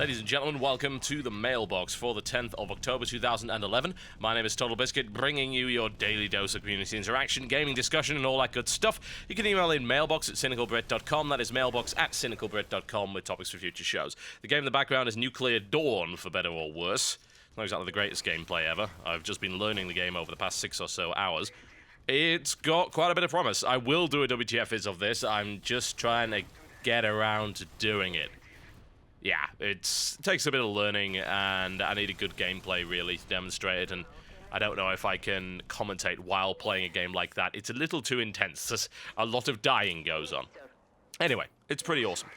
Ladies and gentlemen, welcome to the Mailbox for the 10th of October 2011. My name is Totalbiscuit, bringing you your daily dose of community interaction, gaming discussion, and all that good stuff. You can email in mailbox@cynicalbrit.com. That is mailbox@cynicalbrit.com with topics for future shows. The game in the background is Nuclear Dawn, for better or worse. Not exactly the greatest gameplay ever. I've just been learning the game over the past 6 or so hours. It's got quite a bit of promise. I will do a WTF Viz of this. I'm just trying to get around to doing it. Yeah, it takes a bit of learning, and I need a good gameplay, really, to demonstrate it, and I don't know if I can commentate while playing a game like that. It's a little too intense. A lot of dying goes on. Anyway, it's pretty awesome.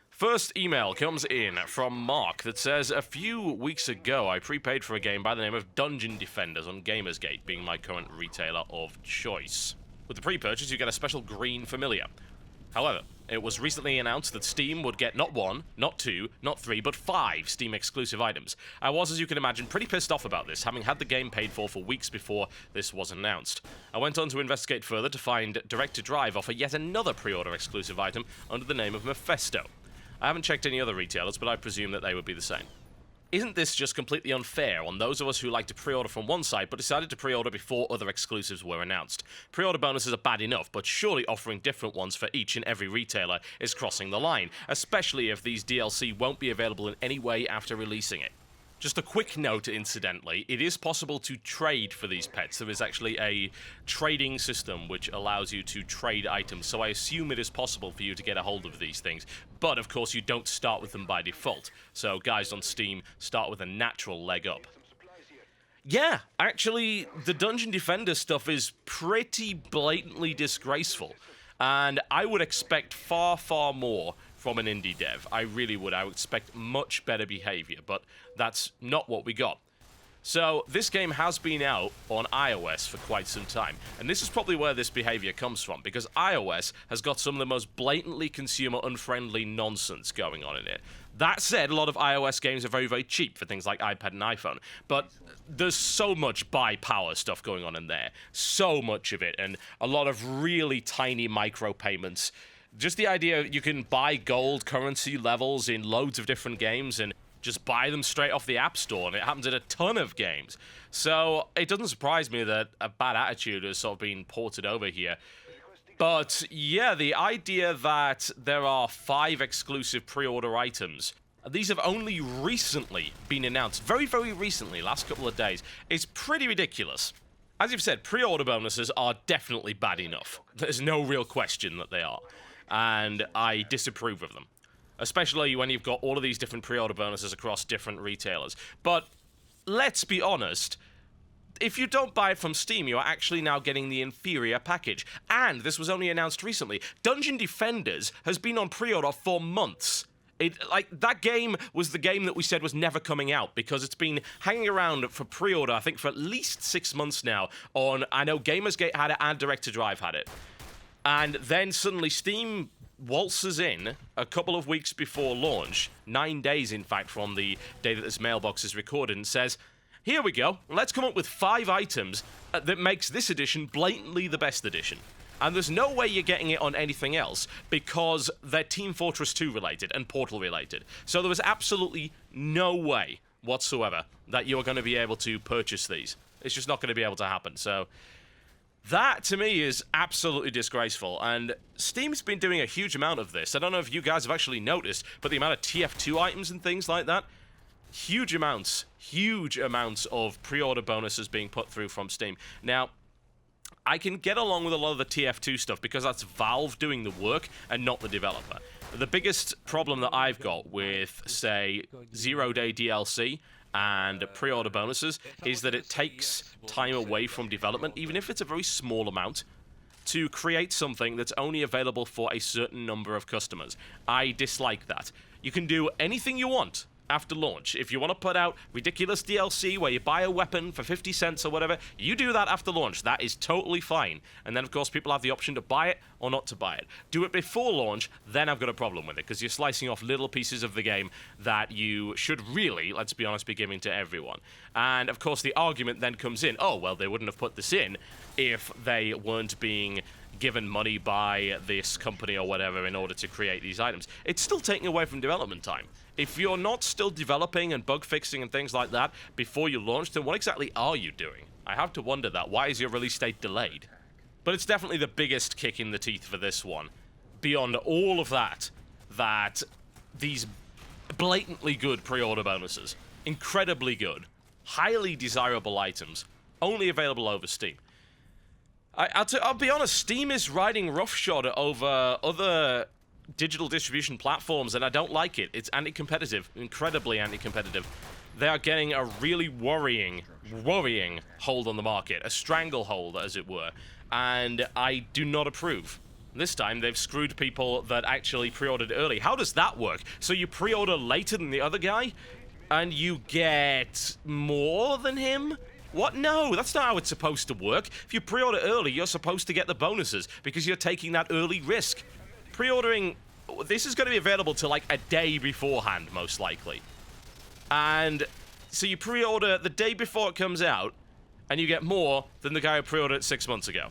First email comes in from Mark that says, a few weeks ago, I prepaid for a game by the name of Dungeon Defenders on Gamersgate, being my current retailer of choice. With the pre-purchase, you get a special green familiar. However, it was recently announced that Steam would get not 1, not 2, not 3, but 5 Steam-exclusive items. I was, as you can imagine, pretty pissed off about this, having had the game paid for weeks before this was announced. I went on to investigate further to find Direct to Drive offer yet another pre-order exclusive item under the name of Mephisto. I haven't checked any other retailers, but I presume that they would be the same. Isn't this just completely unfair on those of us who like to pre-order from one site but decided to pre-order before other exclusives were announced? Pre-order bonuses are bad enough, but surely offering different ones for each and every retailer is crossing the line, especially if these DLC won't be available in any way after releasing it. Just a quick note, incidentally, it is possible to trade for these pets. There is actually a trading system which allows you to trade items, so I assume it is possible for you to get a hold of these things. But, of course, you don't start with them by default. So, guys on Steam, start with a natural leg up. Yeah, actually, the Dungeon Defender stuff is pretty blatantly disgraceful. And I would expect far, far more from an indie dev. I really would. I would expect much better behavior, but that's not what we got. So, this game has been out on iOS for quite some time, and this is probably where this behavior comes from, because iOS has got some of the most blatantly consumer-unfriendly nonsense going on in it. That said, a lot of iOS games are very, very cheap for things like iPad and iPhone, but there's so much buy power stuff going on in there. So much of it, and a lot of really tiny micropayments. Just the idea you can buy gold currency levels in loads of different games and just buy them straight off the App Store, and it happens in a ton of games. So it doesn't surprise me that a bad attitude has sort of been ported over here. But yeah, the idea that there are 5 exclusive pre-order items, these have only recently been announced, very, very recently, last couple of days, is pretty ridiculous. As you've said, pre-order bonuses are definitely bad enough. There's no real question that they are. And I disapprove of them. Especially when you've got all of these different pre-order bonuses across different retailers. But let's be honest, if you don't buy it from Steam, you are actually now getting the inferior package. And this was only announced recently. Dungeon Defenders has been on pre-order for months. That game was the game that we said was never coming out, because it's been hanging around for pre-order, I think, for at least 6 months now. I know Gamersgate had it and Direct to Drive had it. And then suddenly Steam waltzes in a couple of weeks before launch, 9 days, in fact, from the day that this mailbox is recorded, and says, here we go, let's come up with 5 items that makes this edition blatantly the best edition. And there's no way you're getting it on anything else, because they're Team Fortress 2 related and Portal related. So there was absolutely no way whatsoever that you're going to be able to purchase these. It's just not going to be able to happen. So that, to me, is absolutely disgraceful, and Steam's been doing a huge amount of this. I don't know if you guys have actually noticed, but the amount of TF2 items and things like that, huge amounts of pre-order bonuses being put through from Steam. Now, I can get along with a lot of the TF2 stuff because that's Valve doing the work and not the developer. The biggest problem that I've got with, say, zero-day DLC and pre-order bonuses is that it takes time away from development, even if it's a very small amount, to create something that's only available for a certain number of customers. I dislike that. You can do anything you want after launch. If you want to put out ridiculous DLC where you buy a weapon for 50 cents or whatever, you do that after launch. That is totally fine. And then, of course, people have the option to buy it or not to buy it. Do it before launch, then I've got a problem with it, because you're slicing off little pieces of the game that you should really, let's be honest, be giving to everyone. And, of course, the argument then comes in, oh, well, they wouldn't have put this in if they weren't being given money by this company or whatever in order to create these items. It's still taking away from development time. If you're not still developing and bug fixing and things like that before you launch, then what exactly are you doing? I have to wonder that. Why is your release date delayed? But it's definitely the biggest kick in the teeth for this one. Beyond all of that, these blatantly good pre-order bonuses, incredibly good, highly desirable items, only available over Steam. I'll be honest, Steam is riding roughshod over other digital distribution platforms, and I don't like it. It's anti-competitive, incredibly anti-competitive. They are getting a really worrying hold on the market, a stranglehold, as it were, and I do not approve. This time, they've screwed people that actually pre-ordered early. How does that work? So you pre-order later than the other guy, and you get more than him? What? No, that's not how it's supposed to work. If you pre-order early, you're supposed to get the bonuses because you're taking that early risk. Pre-ordering, this is going to be available to like a day beforehand, most likely. And so you pre-order the day before it comes out, and you get more than the guy who pre-ordered it 6 months ago.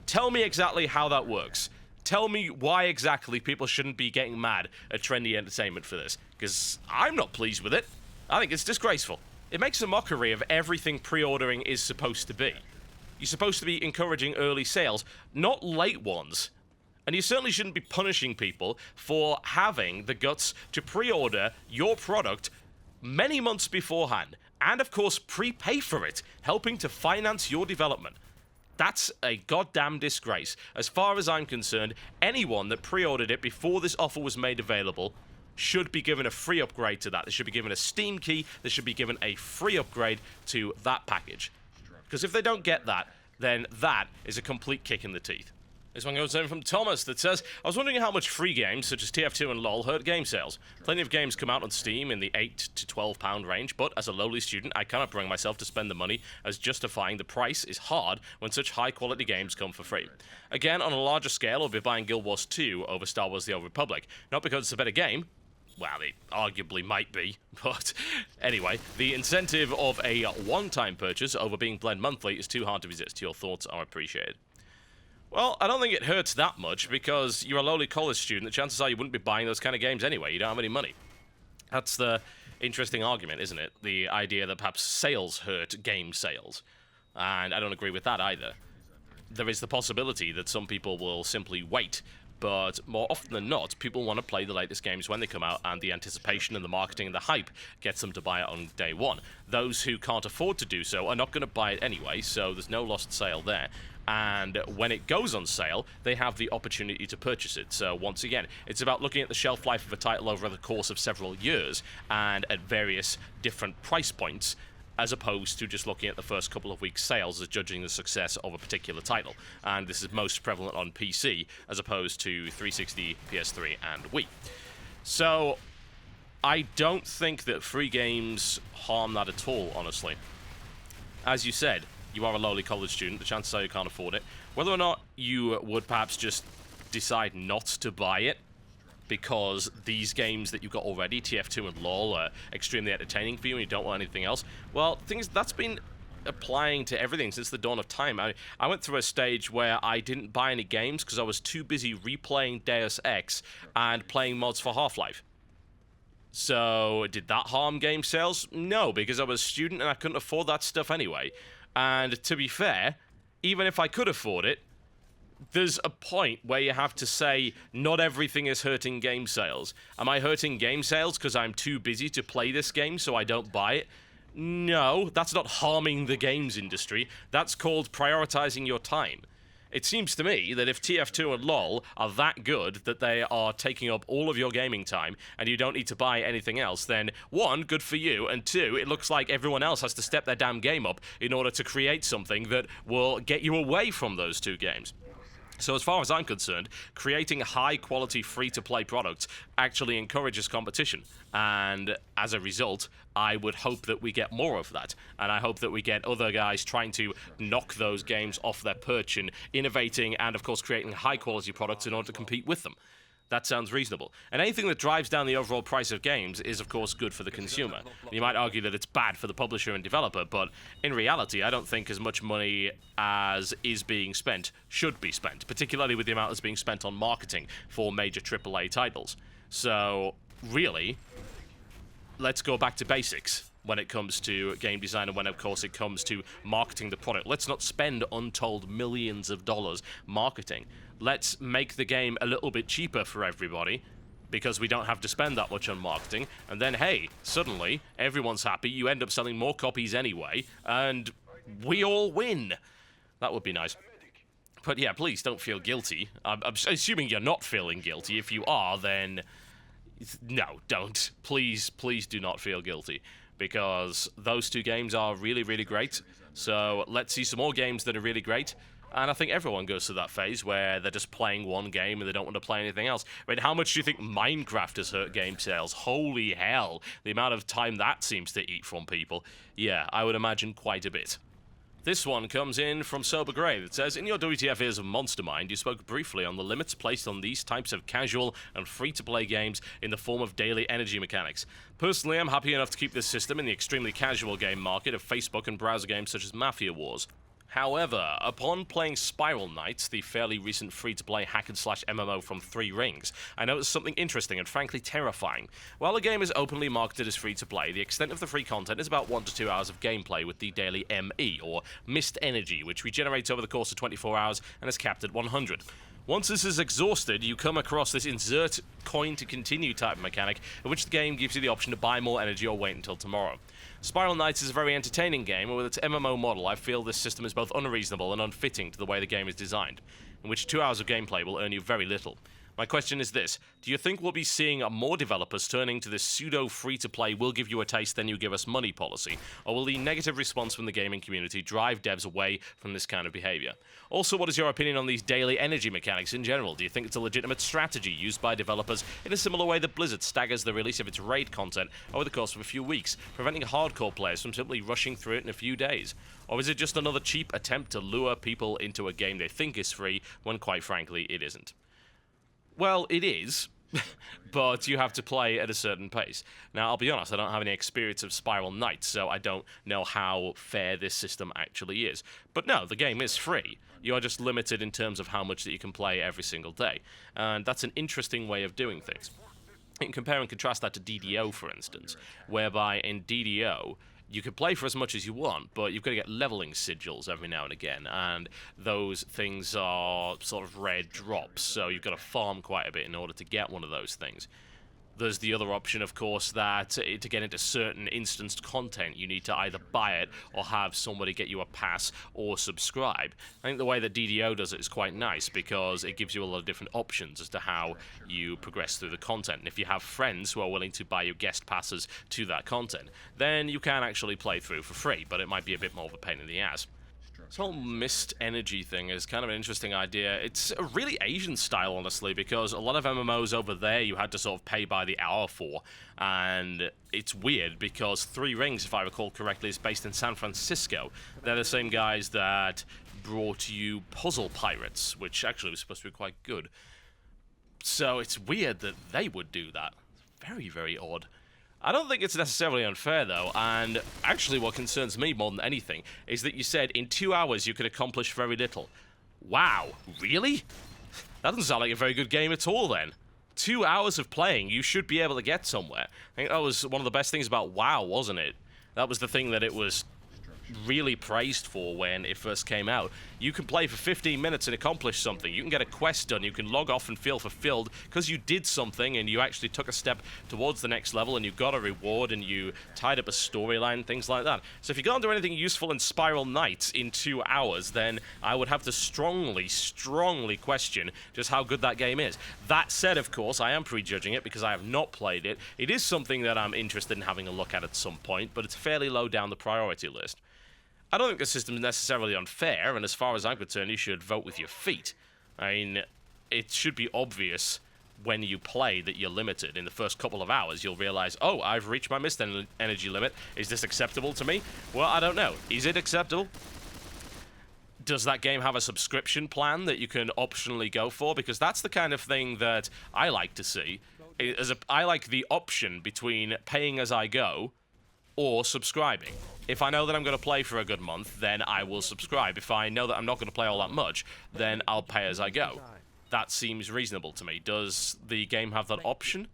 Tell me exactly how that works. Tell me why exactly people shouldn't be getting mad at Trendy Entertainment for this, because I'm not pleased with it. I think it's disgraceful. It makes a mockery of everything pre-ordering is supposed to be. You're supposed to be encouraging early sales, not late ones. And you certainly shouldn't be punishing people for having the guts to pre-order your product many months beforehand, and of course prepay for it, helping to finance your development. That's a goddamn disgrace. As far as I'm concerned, anyone that pre-ordered it before this offer was made available should be given a free upgrade to that. They should be given a Steam key. They should be given a free upgrade to that package. Because if they don't get that, then that is a complete kick in the teeth. This one goes in from Thomas that says, I was wondering how much free games such as TF2 and LoL hurt game sales. Plenty of games come out on Steam in the £8 to £12 range, but as a lowly student, I cannot bring myself to spend the money, as justifying the price is hard when such high-quality games come for free. Again, on a larger scale, I'll be buying Guild Wars 2 over Star Wars The Old Republic. Not because it's a better game. Well, it arguably might be, but anyway, the incentive of a one-time purchase over being bled monthly is too hard to resist. Your thoughts are appreciated. Well, I don't think it hurts that much, because you're a lowly college student. The chances are you wouldn't be buying those kind of games anyway. You don't have any money. That's the interesting argument, isn't it? The idea that perhaps sales hurt game sales. And I don't agree with that either. There is the possibility that some people will simply wait, but more often than not, people want to play the latest games when they come out, and the anticipation and the marketing and the hype gets them to buy it on day one. Those who can't afford to do so are not going to buy it anyway, so there's no lost sale there. And when it goes on sale, they have the opportunity to purchase it. So once again, it's about looking at the shelf life of a title over the course of several years and at various different price points, as opposed to just looking at the first couple of weeks' sales as judging the success of a particular title. And this is most prevalent on PC, as opposed to 360, PS3, and Wii. So I don't think that free games harm that at all, honestly. As you said, you are a lowly college student, the chances are you can't afford it. Whether or not you would perhaps just decide not to buy it because these games that you've got already, TF2 and LoL, are extremely entertaining for you and you don't want anything else, well, that's been applying to everything since the dawn of time. I went through a stage where I didn't buy any games because I was too busy replaying Deus Ex and playing mods for Half-Life. So, did that harm game sales? No, because I was a student and I couldn't afford that stuff anyway. And to be fair, even if I could afford it, there's a point where you have to say, not everything is hurting game sales. Am I hurting game sales because I'm too busy to play this game so I don't buy it? No, that's not harming the games industry. That's called prioritizing your time. It seems to me that if TF2 and LoL are that good that they are taking up all of your gaming time and you don't need to buy anything else, then one, good for you, and two, it looks like everyone else has to step their damn game up in order to create something that will get you away from those two games. So as far as I'm concerned, creating high-quality, free-to-play products actually encourages competition. And as a result, I would hope that we get more of that. And I hope that we get other guys trying to knock those games off their perch and innovating and, of course, creating high-quality products in order to compete with them. That sounds reasonable. And anything that drives down the overall price of games is, of course, good for the consumer. You might argue that it's bad for the publisher and developer, but in reality, I don't think as much money as is being spent should be spent, particularly with the amount that's being spent on marketing for major AAA titles. So, really, let's go back to basics when it comes to game design and when, of course, it comes to marketing the product. Let's not spend untold millions of dollars marketing. Let's make the game a little bit cheaper for everybody because we don't have to spend that much on marketing. And then, hey, suddenly, everyone's happy. You end up selling more copies anyway, and we all win. That would be nice. But yeah, please don't feel guilty. I'm assuming you're not feeling guilty. If you are, then no, don't. Please do not feel guilty, because those two games are really, really great. So let's see some more games that are really great. And I think everyone goes through that phase where they're just playing one game and they don't want to play anything else. I mean, how much do you think Minecraft has hurt game sales? Holy hell, the amount of time that seems to eat from people. Yeah, I would imagine quite a bit. This one comes in from Sober Grey that says, in your WTF Ears of Monster Mind, you spoke briefly on the limits placed on these types of casual and free-to-play games in the form of daily energy mechanics. Personally, I'm happy enough to keep this system in the extremely casual game market of Facebook and browser games such as Mafia Wars. However, upon playing Spiral Knights, the fairly recent free-to-play hack-and-slash MMO from Three Rings, I noticed something interesting and frankly terrifying. While the game is openly marketed as free-to-play, the extent of the free content is about 1 to 2 hours of gameplay with the daily ME, or Mist Energy, which regenerates over the course of 24 hours and is capped at 100. Once this is exhausted, you come across this insert coin to continue type mechanic, in which the game gives you the option to buy more energy or wait until tomorrow. Spiral Knights is a very entertaining game, and with its MMO model, I feel this system is both unreasonable and unfitting to the way the game is designed, in which 2 hours of gameplay will earn you very little. My question is this: do you think we'll be seeing more developers turning to this pseudo-free-to-play we'll give you a taste then you give us money policy, or will the negative response from the gaming community drive devs away from this kind of behavior? Also, what is your opinion on these daily energy mechanics in general? Do you think it's a legitimate strategy used by developers in a similar way that Blizzard staggers the release of its raid content over the course of a few weeks, preventing hardcore players from simply rushing through it in a few days? Or is it just another cheap attempt to lure people into a game they think is free when, quite frankly, it isn't? Well, it is, but you have to play at a certain pace. Now, I'll be honest, I don't have any experience of Spiral Knights, so I don't know how fair this system actually is. But no, the game is free. You are just limited in terms of how much that you can play every single day. And that's an interesting way of doing things. You can compare and contrast that to DDO, for instance, whereby in DDO, you can play for as much as you want, but you've got to get leveling sigils every now and again, and those things are sort of rare drops, so you've got to farm quite a bit in order to get one of those things. There's the other option, of course, that to get into certain instanced content, you need to either buy it or have somebody get you a pass or subscribe. I think the way that DDO does it is quite nice because it gives you a lot of different options as to how you progress through the content. And if you have friends who are willing to buy you guest passes to that content, then you can actually play through for free, but it might be a bit more of a pain in the ass. This whole Mist Energy thing is kind of an interesting idea. It's a really Asian style, honestly, because a lot of MMOs over there you had to sort of pay by the hour for, and it's weird because Three Rings, if I recall correctly, is based in San Francisco. They're the same guys that brought you Puzzle Pirates, which actually was supposed to be quite good. So it's weird that they would do that. Very, very odd. I don't think it's necessarily unfair, though, and actually what concerns me more than anything is that you said in 2 hours you could accomplish very little. Wow, really? That doesn't sound like a very good game at all, then. 2 hours of playing, you should be able to get somewhere. I think that was one of the best things about WoW, wasn't it? That was the thing that it was really praised for when it first came out. You can play for 15 minutes and accomplish something. You can get a quest done. You can log off and feel fulfilled because you did something and you actually took a step towards the next level and you got a reward and you tied up a storyline, things like that. So if you can't do anything useful in Spiral Knights in 2 hours, then I would have to strongly question just how good that game is. That said, of course, I am prejudging it because I have not played it. It is something that I'm interested in having a look at some point, but it's fairly low down the priority list. I don't think the system is necessarily unfair, and as far as I'm concerned, you should vote with your feet. I mean, it should be obvious when you play that you're limited. In the first couple of hours, you'll realize, oh, I've reached my Mist Energy limit. Is this acceptable to me? Well, I don't know. Is it acceptable? does that game have a subscription plan that you can optionally go for? Because that's the kind of thing that I like to see. I like the option between paying as I go or subscribing. If I know that I'm going to play for a good month, then I will subscribe. If I know that I'm not going to play all that much, then I'll pay as I go. That seems reasonable to me. Does the game have that option?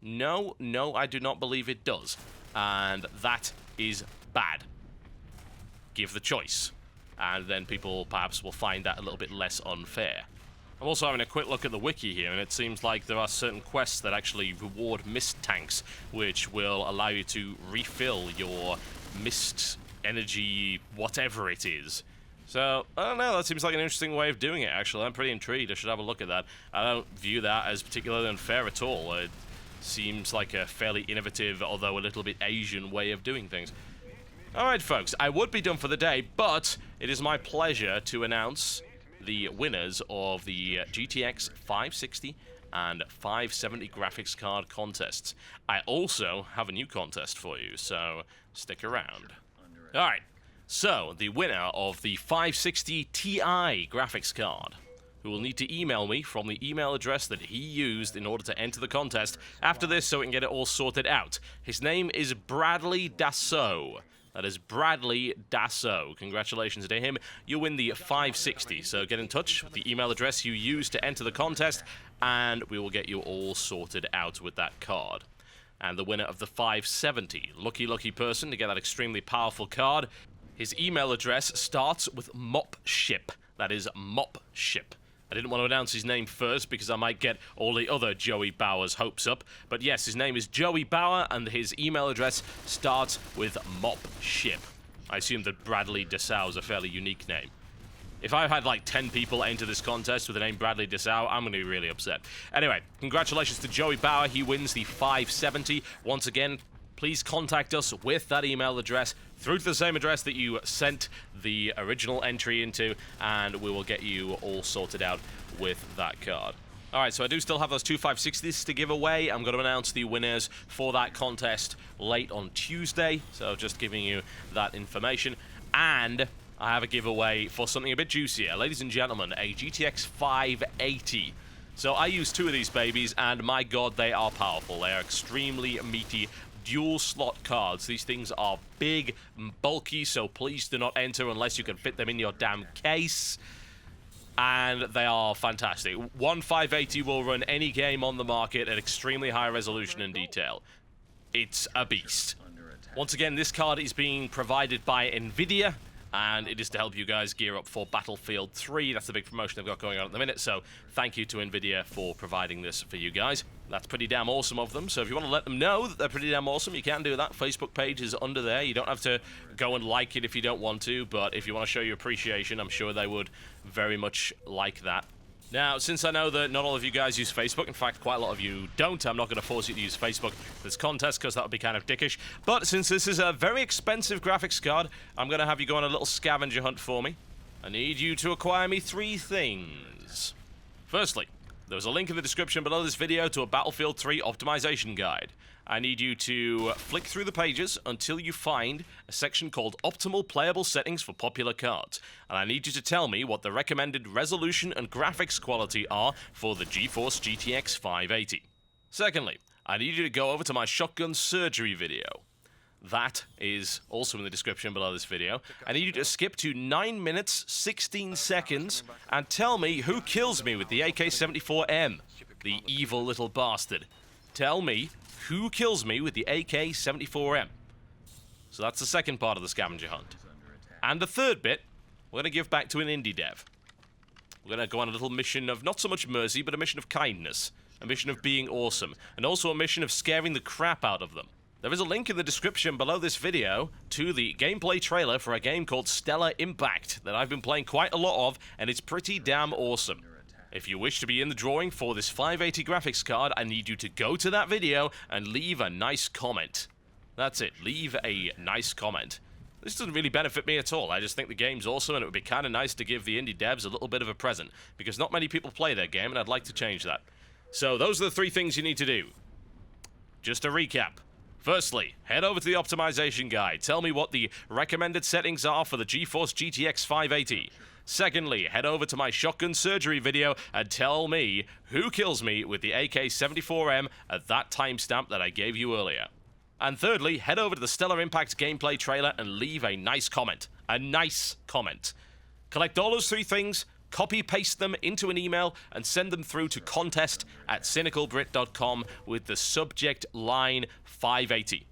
No, I do not believe it does. And that is bad. Give the choice. And then people perhaps will find that a little bit less unfair. I'm also having a quick look at the wiki here, and it seems like there are certain quests that actually reward mist tanks, which will allow you to refill your mist energy, whatever it is. So, I don't know, that seems like an interesting way of doing it, actually. I'm pretty intrigued. I should have a look at that. I don't view that as particularly unfair at all. It seems like a fairly innovative, although a little bit Asian way of doing things. Alright, folks, I would be done for the day, but it is my pleasure to announce the winners of the GTX 560 and 570 graphics card contests. I also have a new contest for you, so stick around. Alright, so the winner of the 560 Ti graphics card, who will need to email me from the email address that he used in order to enter the contest after this so we can get it all sorted out. His name is Bradley Dassault. That is Bradley Dassault. Congratulations to him. You win the 560. So get in touch with the email address you used to enter the contest, and we will get you all sorted out with that card. And the winner of the 570, lucky person to get that extremely powerful card. His email address starts with Mopship. That is Mopship. I didn't want to announce his name first because I might get all the other Joey Bauer's hopes up. But yes, his name is Joey Bauer, and his email address starts with Mopship. I assume that Bradley Dassault is a fairly unique name. If I had like 10 people enter this contest with the name Bradley Dassault, I'm going to be really upset. Anyway, congratulations to Joey Bauer. He wins the 570. Once again, please contact us with that email address through to the same address that you sent the original entry into, and we will get you all sorted out with that card. Alright, so I do still have those two 560s to give away. I'm going to announce the winners for that contest late on Tuesday, so just giving you that information. And I have a giveaway for something a bit juicier. Ladies and gentlemen, a GTX 580. So I use two of these babies, and my god, they are powerful. They are extremely meaty dual slot cards. These things are big and bulky, so please do not enter unless you can fit them in your damn case. And they are fantastic. One 580 will run any game on the market at extremely high resolution and detail. It's a beast. Once again, this card is being provided by NVIDIA, and it is to help you guys gear up for Battlefield 3. That's the big promotion they've got going on at the minute, so thank you to NVIDIA for providing this for you guys. That's pretty damn awesome of them, so if you want to let them know that they're pretty damn awesome, you can do that. Facebook page is under there. You don't have to go and like it if you don't want to, but if you want to show your appreciation, I'm sure they would very much like that. Now, since I know that not all of you guys use Facebook, in fact, quite a lot of you don't, I'm not going to force you to use Facebook for this contest, because that would be kind of dickish. But since this is a very expensive graphics card, I'm going to have you go on a little scavenger hunt for me. I need you to acquire me 3 things. Firstly, there's a link in the description below this video to a Battlefield 3 optimization guide. I need you to flick through the pages until you find a section called Optimal Playable Settings for Popular Cards. And I need you to tell me what the recommended resolution and graphics quality are for the GeForce GTX 580. Secondly, I need you to go over to my shotgun surgery video. That is also in the description below this video. I need you to skip to 9 minutes, 16 seconds, and tell me who kills me with the AK-74M. The evil little bastard. Tell me who kills me with the AK-74M. So that's the second part of the scavenger hunt. And the third bit, we're going to give back to an indie dev. We're going to go on a little mission of not so much mercy, but a mission of kindness. A mission of being awesome. And also a mission of scaring the crap out of them. There is a link in the description below this video to the gameplay trailer for a game called Stellar Impact that I've been playing quite a lot of, and it's pretty damn awesome. If you wish to be in the drawing for this 580 graphics card, I need you to go to that video and leave a nice comment. That's it, leave a nice comment. This doesn't really benefit me at all. I just think the game's awesome, and it would be kind of nice to give the indie devs a little bit of a present, because not many people play their game, and I'd like to change that. So those are the 3 things you need to do. Just to recap. Firstly, head over to the optimization guide. Tell me what the recommended settings are for the GeForce GTX 580. Secondly, head over to my shotgun surgery video and tell me who kills me with the AK-74M at that timestamp that I gave you earlier. And thirdly, head over to the Stellar Impact gameplay trailer and leave a nice comment. A nice comment. Collect all those three things, copy-paste them into an email, and send them through to contest@cynicalbrit.com with the subject line 580.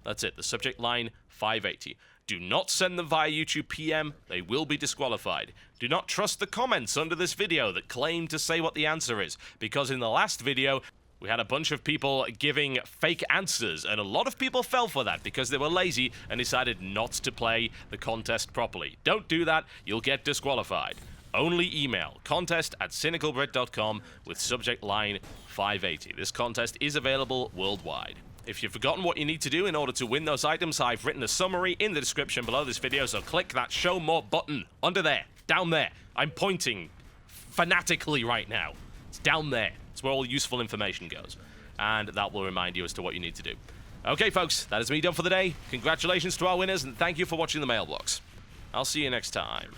That's it, the subject line 580. Do not send them via YouTube PM, they will be disqualified. Do not trust the comments under this video that claim to say what the answer is, because in the last video, we had a bunch of people giving fake answers, and a lot of people fell for that because they were lazy and decided not to play the contest properly. Don't do that, you'll get disqualified. Only email contest@cynicalbrit.com with subject line 580. This contest is available worldwide. If you've forgotten what you need to do in order to win those items, I've written a summary in the description below this video, so click that show more button under there, down there. I'm pointing fanatically right now. It's down there. It's where all useful information goes. And that will remind you as to what you need to do. Okay, folks, that is me done for the day. Congratulations to our winners, and thank you for watching the Mailbox. I'll see you next time.